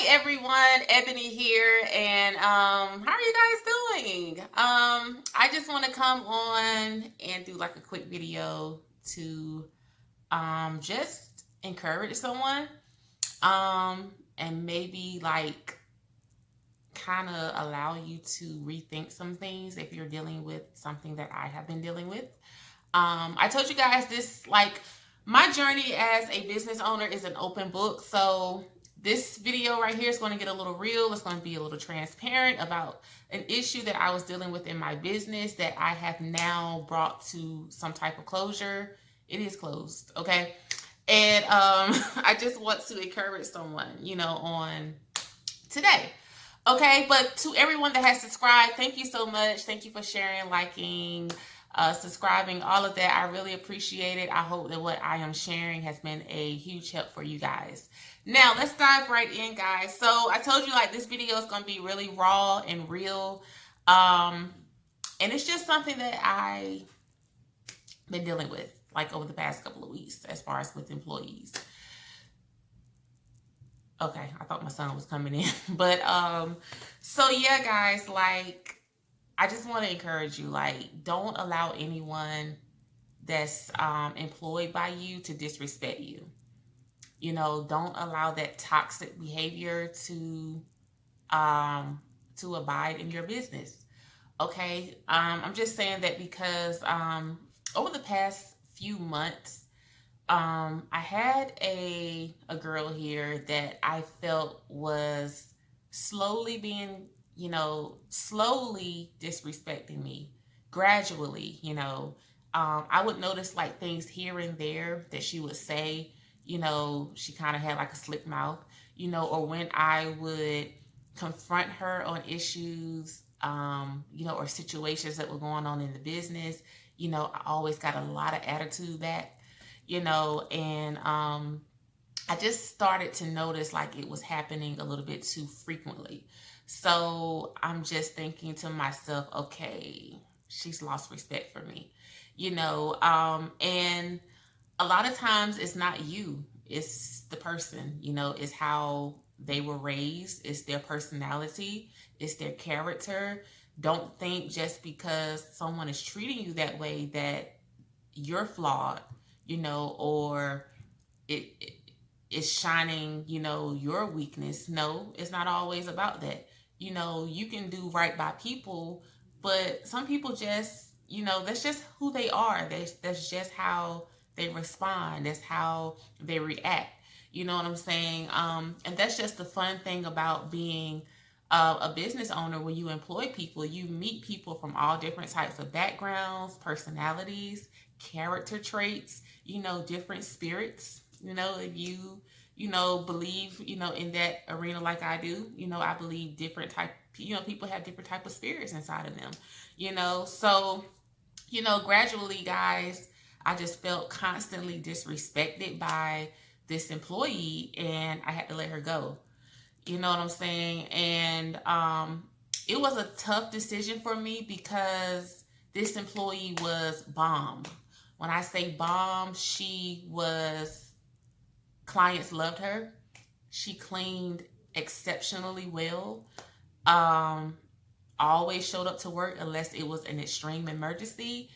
everyone, Ebony here, and how are you guys doing? I just want to come on and do like a quick video to just encourage someone, and maybe like kind of allow you to rethink some things if you're dealing with something that I have been dealing with. I told you guys this, like, my journey as a business owner is an open book. So this video right here is going to get a little real. It's going to be a little transparent about an issue that I was dealing with in my business that I have now brought to some type of closure. It is closed, okay? And I just want to encourage someone, on today. Okay, but to everyone that has subscribed, thank you so much. Thank you for sharing, liking, subscribing, all of that. I really appreciate it. I hope that what I am sharing has been a huge help for you guys. Now, let's dive right in, guys. So I told you, like, this video is going to be really raw and real. And it's just something that I've been dealing with, like, over the past couple of weeks as far as with employees. Okay, I thought my son was coming in. But so yeah, guys, like, I just want to encourage you, like, don't allow anyone that's employed by you to disrespect you. Don't allow that toxic behavior to abide in your business. Okay, I'm just saying that because over the past few months, I had a girl here that I felt was slowly being, slowly disrespecting me, gradually. I would notice like things here and there that she would say. She kind of had like a slick mouth. Or when I would confront her on issues, or situations that were going on in the business, I always got a lot of attitude back. And I just started to notice like it was happening a little bit too frequently. So I'm just thinking to myself, okay, she's lost respect for me, and a lot of times it's not you, it's the person, it's how they were raised, it's their personality, it's their character. Don't think just because someone is treating you that way that you're flawed, or it is shining, your weakness. No, it's not always about that. You can do right by people, but some people just, that's just who they are. That's just how they respond. That's how they react. You know what I'm saying? And that's just the fun thing about being a business owner. When you employ people, you meet people from all different types of backgrounds, personalities, character traits, different spirits. If you, believe, in that arena like I do, I believe different type, people have different type of spirits inside of them, so, gradually, guys, I just felt constantly disrespected by this employee, and I had to let her go. You know what I'm saying? And it was a tough decision for me because this employee was bomb. When I say bomb, clients loved her. She cleaned exceptionally well. Always showed up to work unless it was an extreme emergency.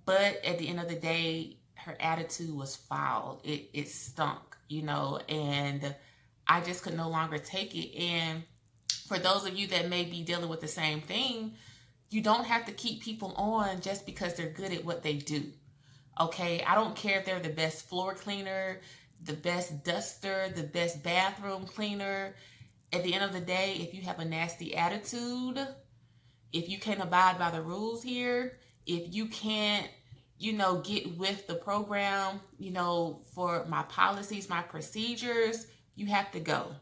But at the end of the day, her attitude was foul. It stunk, and I just could no longer take it. And for those of you that may be dealing with the same thing, you don't have to keep people on just because they're good at what they do. Okay, I don't care if they're the best floor cleaner, the best duster, the best bathroom cleaner. At the end of the day, if you have a nasty attitude, if you can't abide by the rules here, if you can't, get with the program, for my policies, my procedures, you have to go.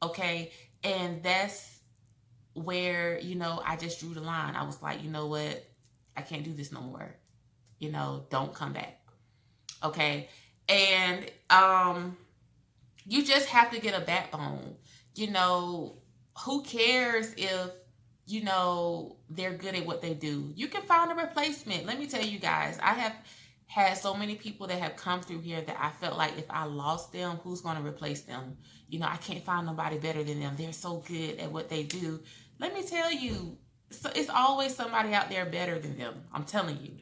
Okay, and that's where, I just drew the line. I was like, you know what? I can't do this no more. Don't come back. Okay. And you just have to get a backbone. Who cares if, they're good at what they do? You can find a replacement. Let me tell you guys, I have had so many people that have come through here that I felt like if I lost them, who's going to replace them? I can't find nobody better than them. They're so good at what they do. Let me tell you, so it's always somebody out there better than them. I'm telling you.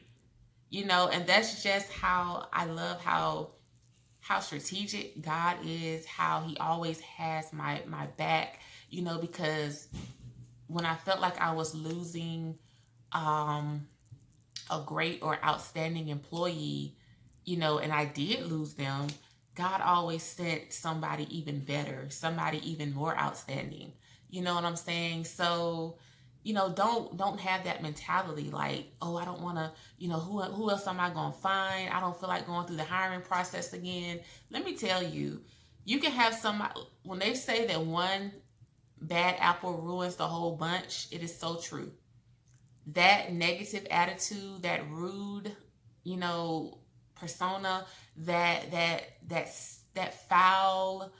And that's just how I love how strategic God is, how he always has my back, because when I felt like I was losing um a great or outstanding employee, and I did lose them, God always sent somebody even better, somebody even more outstanding. You know what I'm saying? So, don't have that mentality like, oh, I don't want to, who else am I going to find? I don't feel like going through the hiring process again. Let me tell you, you can have somebody, when they say that one bad apple ruins the whole bunch, it is so true. That negative attitude, that rude, you know, persona, that foul,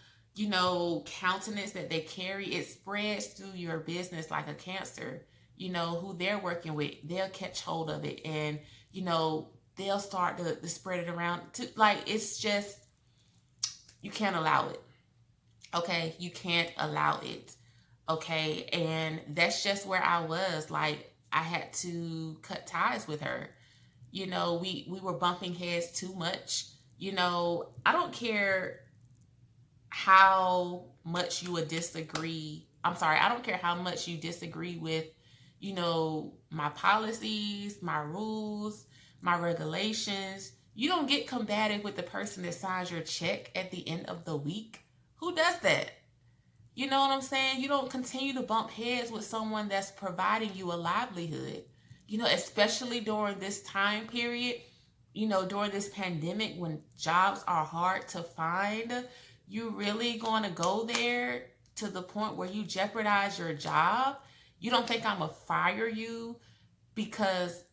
countenance that they carry, it spreads through your business like a cancer. Who they're working with, they'll catch hold of it, and they'll start to spread it around. Like, it's just, you can't allow it. Okay, you can't allow it. Okay, and that's just where I was. Like, I had to cut ties with her. We were bumping heads too much. I don't care how much you would disagree. I'm sorry, I don't care how much you disagree with, my policies, my rules, my regulations. You don't get combative with the person that signs your check at the end of the week. Who does that? You know what I'm saying? You don't continue to bump heads with someone that's providing you a livelihood. Especially during this time period, during this pandemic when jobs are hard to find, you really going to go there to the point where you jeopardize your job? You don't think I'm going to fire you because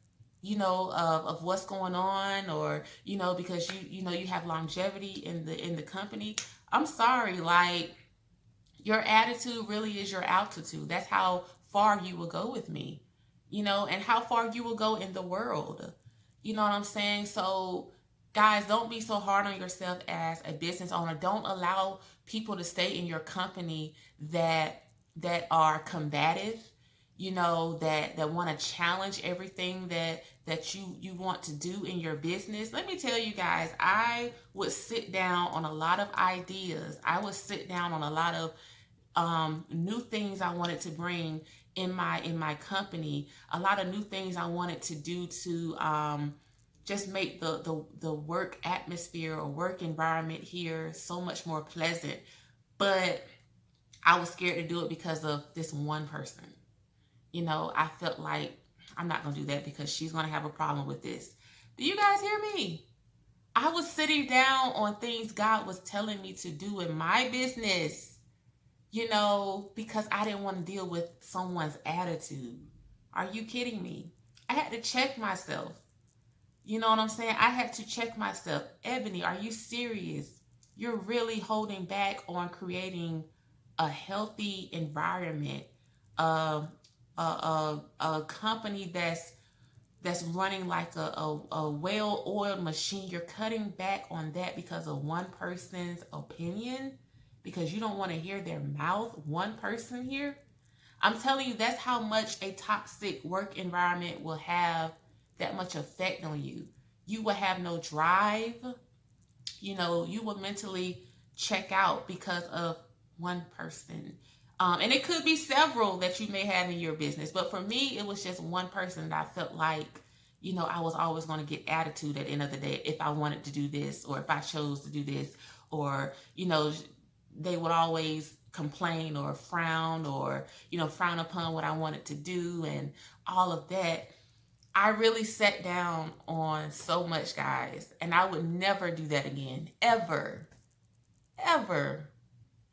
of what's going on, or because you have longevity in the company? I'm sorry, like, your attitude really is your altitude. That's how far you will go with me, and how far you will go in the world. You know what I'm saying? So, guys, don't be so hard on yourself as a business owner. Don't allow people to stay in your company that are combative, that want to challenge everything that you want to do in your business. Let me tell you guys, I would sit down on a lot of ideas. I would sit down on a lot of new things I wanted to bring in my company, a lot of new things I wanted to do to just make the work atmosphere or work environment here so much more pleasant. But I was scared to do it because of this one person. I felt like, I'm not going to do that because she's going to have a problem with this. Do you guys hear me? I was sitting down on things God was telling me to do in my business, because I didn't want to deal with someone's attitude. Are you kidding me? I had to check myself. You know what I'm saying? I had to check myself. Ebony, are you serious? You're really holding back on creating a healthy environment, a company that's running like a well-oiled machine. You're cutting back on that because of one person's opinion, because you don't want to hear their mouth. One person here. I'm telling you, that's how much a toxic work environment will have that much effect on you. You will have no drive. You will mentally check out because of one person. And it could be several that you may have in your business. But for me, it was just one person that I felt like, I was always going to get attitude at the end of the day if I wanted to do this, or if I chose to do this, or, they would always complain or frown, or, frown upon what I wanted to do and all of that. I really sat down on so much, guys, and I would never do that again. Ever. Ever.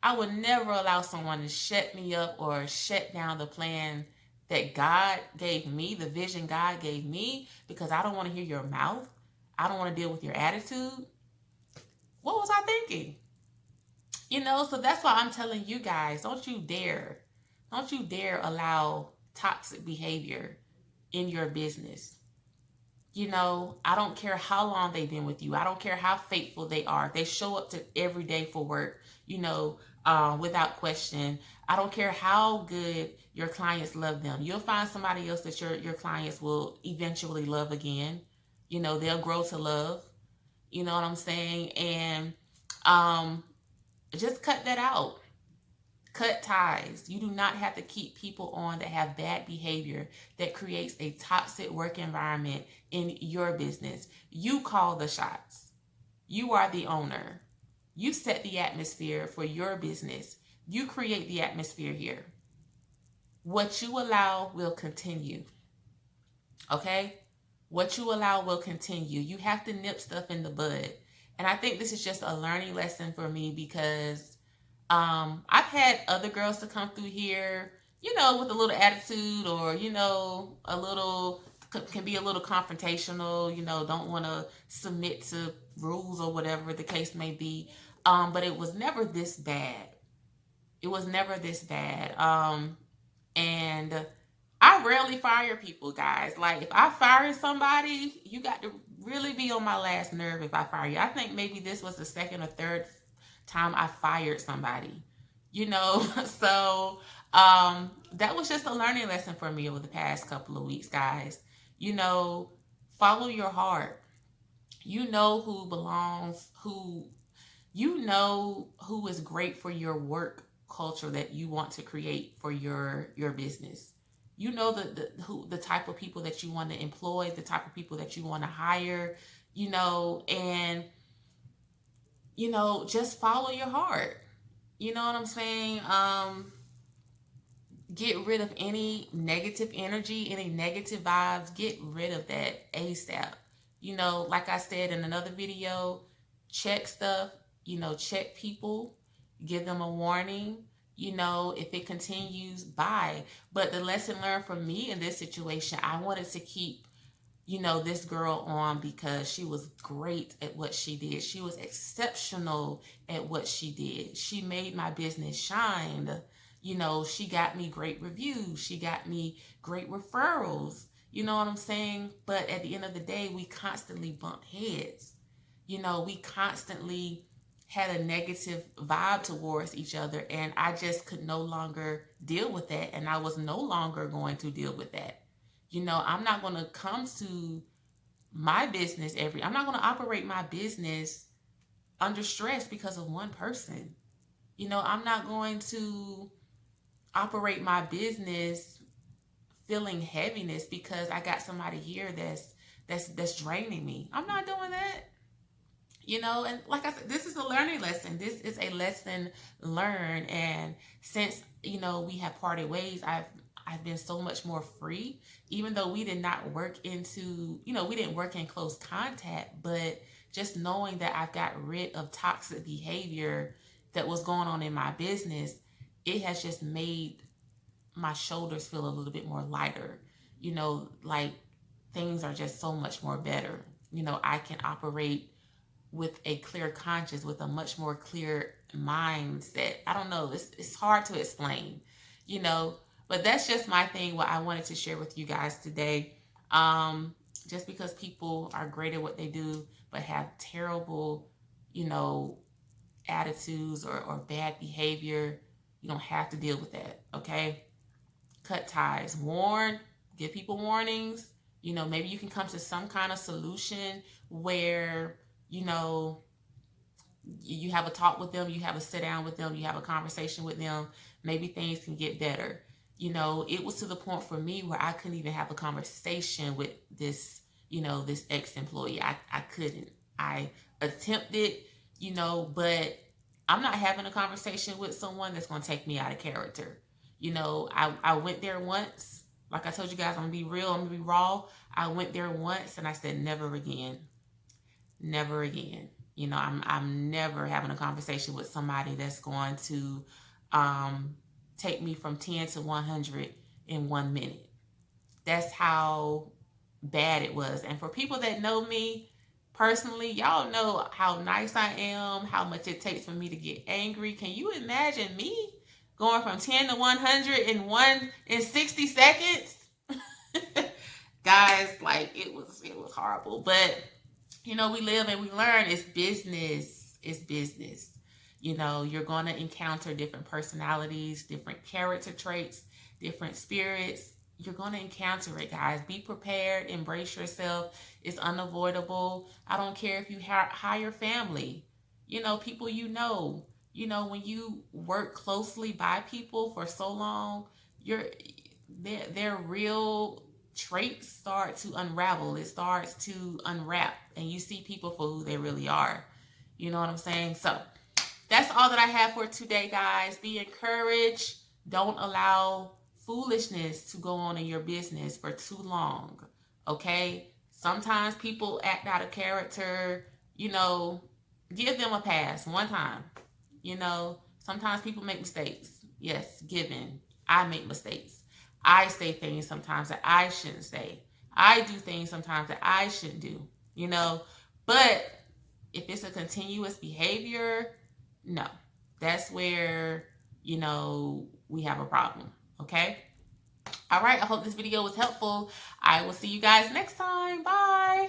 I would never allow someone to shut me up or shut down the plan that God gave me, the vision God gave me, because I don't want to hear your mouth. I don't want to deal with your attitude. What was I thinking? So that's why I'm telling you guys, don't you dare allow toxic behavior in your business. I don't care how long they've been with you. I don't care how faithful they are. They show up to every day for work. without question. I don't care how good your clients love them. You'll find somebody else that your clients will eventually love again. You know, they'll grow to love. You know what I'm saying? And um, just cut that out. Cut ties. You do not have to keep people on that have bad behavior that creates a toxic work environment in your business. You call the shots. You are the owner. You set the atmosphere for your business. You create the atmosphere here. What you allow will continue. Okay? What you allow will continue. You have to nip stuff in the bud. And I think this is just a learning lesson for me because I've had other girls to come through here, you know, with a little attitude or, you know, a little, can be a little confrontational, you know, don't want to submit to rules or whatever the case may be. But it was never this bad. It was never this bad. And I rarely fire people, guys. Like, if I fire somebody, you got to really be on my last nerve if I fire you. I think maybe this was the second or third time I fired somebody, you know. So that was just a learning lesson for me over the past couple of weeks, guys. You know, follow your heart. You know who belongs, who, you know who is great for your work culture that you want to create for your business. You know the type of people that you want to employ, the type of people that you want to hire, you know, and you know, just follow your heart. You know what I'm saying? Get rid of any negative energy, any negative vibes. Get rid of that ASAP. You know, like I said in another video, check stuff, you know, check people, give them a warning. You know, if it continues, bye. But the lesson learned for me in this situation, I wanted to keep, you know, this girl on because she was great at what she did. She was exceptional at what she did. She made my business shine. You know, she got me great reviews. She got me great referrals. You know what I'm saying? But at the end of the day, we constantly bumped heads. You know, we constantly had a negative vibe towards each other, and I just could no longer deal with that, and I was no longer going to deal with that. You know, I'm not going to come to my business I'm not going to operate my business under stress because of one person. You know, I'm not going to operate my business feeling heaviness because I got somebody here that's draining me. I'm not doing that. You know, and like I said, this is a learning lesson. This is a lesson learned. And since, you know, we have parted ways, I've been so much more free, even though we did not work into, you know, we didn't work in close contact, but just knowing that I've got rid of toxic behavior that was going on in my business, it has just made my shoulders feel a little bit more lighter. You know, like things are just so much more better. You know, I can operate with a clear conscience, with a much more clear mindset. I don't know. It's hard to explain, you know, but that's just my thing, what I wanted to share with you guys today. Just because people are great at what they do, but have terrible, you know, attitudes or bad behavior, you don't have to deal with that, okay? Cut ties. Warn, give people warnings. You know, maybe you can come to some kind of solution where, you know, you have a talk with them, you have a sit down with them, you have a conversation with them. Maybe things can get better. You know, it was to the point for me where I couldn't even have a conversation with this, you know, this ex-employee. I couldn't. I attempted, you know, but I'm not having a conversation with someone that's going to take me out of character. You know, I went there once. Like I told you guys, I'm going to be real, I'm going to be raw. I went there once and I said, never again. Never again. You know, I'm never having a conversation with somebody that's going to take me from 10 to 100 in 1 minute. That's how bad it was. And for people that know me personally, y'all know how nice I am, how much it takes for me to get angry. Can you imagine me going from 10 to 100 in 60 seconds? Guys, like it was horrible. But you know, we live and we learn. It's business. It's business. You know, you're going to encounter different personalities, different character traits, different spirits. You're going to encounter it, guys. Be prepared, embrace yourself. It's unavoidable. I don't care if you hire family, you know, people you know, when you work closely by people for so long, your their real traits start to unravel. It starts to unwrap, and you see people for who they really are. You know what I'm saying? So that's all that I have for today, guys. Be encouraged. Don't allow foolishness to go on in your business for too long. Okay? Sometimes people act out of character. You know, give them a pass one time. You know, sometimes people make mistakes. Yes, given. I make mistakes. I say things sometimes that I shouldn't say. I do things sometimes that I shouldn't do. You know, but if it's a continuous behavior, no. That's where, you know, we have a problem. Okay? All right. I hope this video was helpful. I will see you guys next time. Bye.